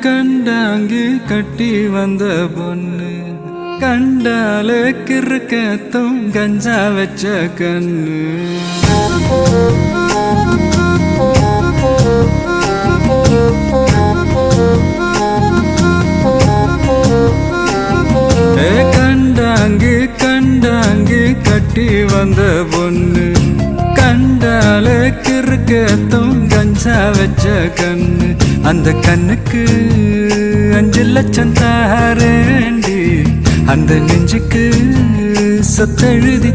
கண்டாங்கி கட்டி வந்த பொண்ணு கண்டாலே கிறுக்கத்தும் கஞ்சா வச்ச கண்ணு கண்டாங்கி கட்டி வந்த பொண்ணு கண்டாலே கிறுக்கத்தும் கஞ்சா வச்ச கண்ணு அந்த கண்ணுக்கு 5 லட்சம் தாரேண்டி அந்த நெஞ்சுக்கு சொத்தெழுதி